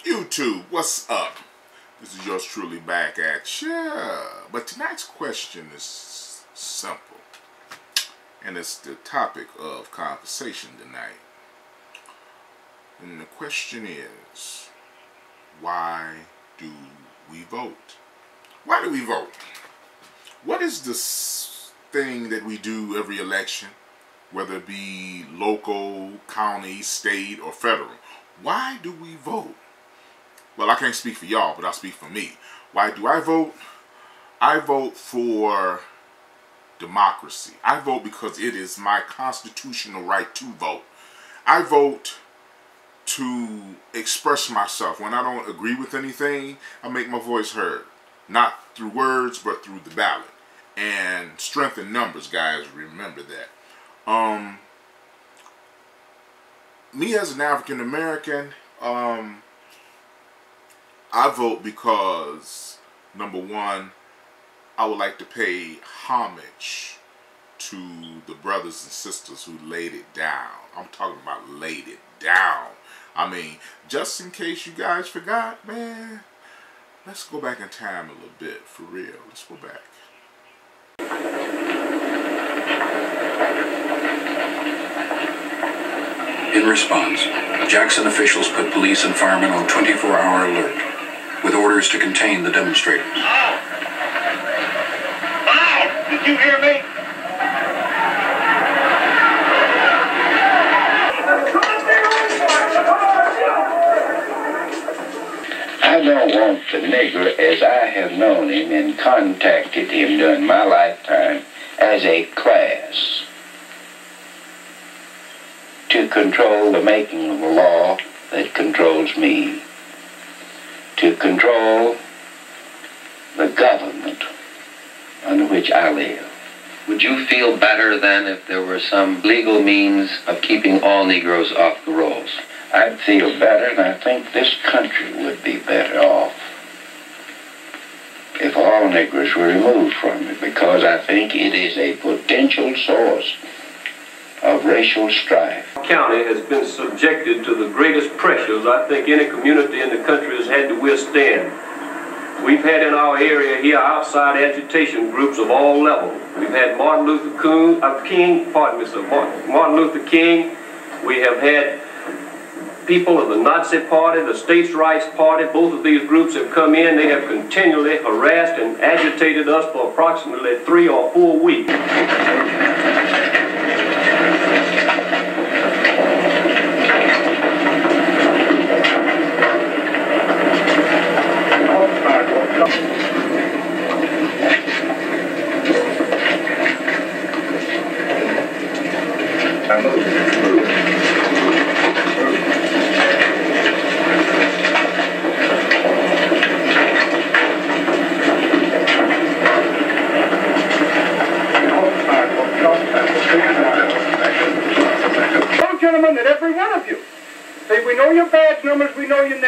YouTube, what's up? This is yours truly back at ya. But tonight's question is simple, and it's the topic of conversation tonight. And the question is, why do we vote? Why do we vote? What is this thing that we do every election, whether it be local, county, state, or federal? Why do we vote? Well, I can't speak for y'all, but I'll speak for me. Why do I vote? I vote for democracy. I vote because it is my constitutional right to vote. I vote to express myself. When I don't agree with anything, I make my voice heard. Not through words, but through the ballot. And strength in numbers, guys, remember that. Me as an African American, I vote because, number one, I would like to pay homage to the brothers and sisters who laid it down. I'm talking about laid it down. I mean, just in case you guys forgot, man, let's go back in time a little bit, for real. Let's go back. In response, Jackson officials put police and firemen on 24-hour alert, with orders to contain the demonstrators. Ow! Ow! Did you hear me? I don't want the nigger as I have known him and contacted him during my lifetime as a class to control the making of a law that controls me, to control the government under which I live. Would you feel better then if there were some legal means of keeping all Negroes off the rolls? I'd feel better, and I think this country would be better off if all Negroes were removed from it, because I think it is a potential source of racial strife. County has been subjected to the greatest pressures I think any community in the country has had to withstand. We've had in our area here outside agitation groups of all levels. We've had Martin Luther King. We have had people of the Nazi Party, the States' Rights Party. Both of these groups have come in. They have continually harassed and agitated us for approximately 3 or 4 weeks.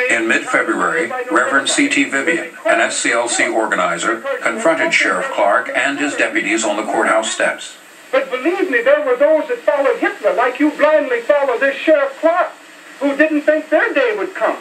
In mid-February, Reverend C.T. Vivian, an SCLC organizer, confronted Sheriff Clark and his deputies on the courthouse steps. But believe me, there were those that followed Hitler, like you blindly follow this Sheriff Clark, who didn't think their day would come.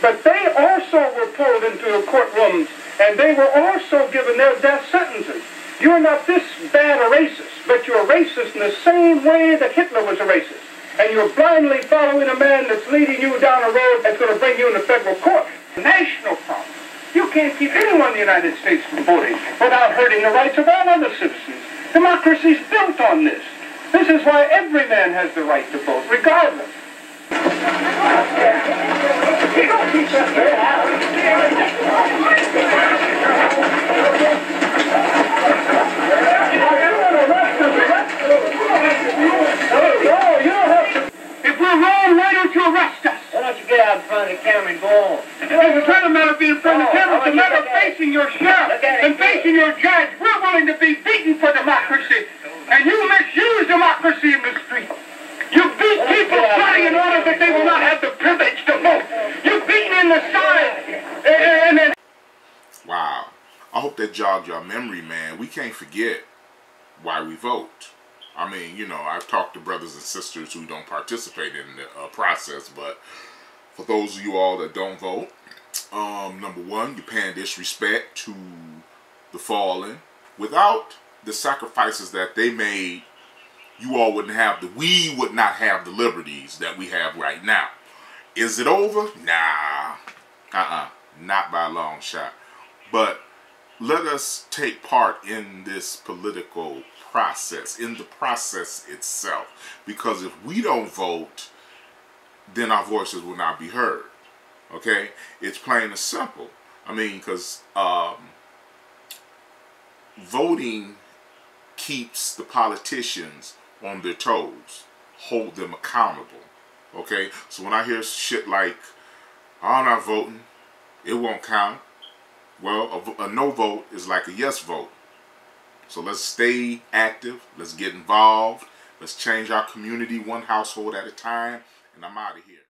But they also were pulled into the courtrooms, and they were also given their death sentences. You're not this bad a racist, but you're a racist in the same way that Hitler was a racist. And you're blindly following a man that's leading you down a road that's going to bring you into federal court. National problem. You can't keep anyone in the United States from voting without hurting the rights of all other citizens. Democracy's built on this. This is why every man has the right to vote, regardless. If we're wrong, why don't you arrest us? Why don't you get out in front of the camera and go on? It's not a matter of being in front of the camera. It's a matter of facing your sheriff and facing your judge. We're willing to be beaten for democracy. And you misuse democracy in the street. You beat people trying in order that they will not have the privilege to vote. You beat them in the side. Wow. I hope that jogged your memory, man. We can't forget why we vote. I mean, you know, I've talked to brothers and sisters who don't participate in the process, but for those of you all that don't vote, number one, you're paying disrespect to the fallen. Without the sacrifices that they made, you all wouldn't have we would not have the liberties that we have right now. Is it over? Nah. Not by a long shot. But let us take part in this political process, in the process itself. Because if we don't vote, then our voices will not be heard. Okay? It's plain and simple. I mean, because voting keeps the politicians on their toes, hold them accountable. Okay? So when I hear shit like, I'm not voting, it won't count. Well, a no vote is like a yes vote. So let's stay active. Let's get involved. Let's change our community one household at a time. And I'm out of here.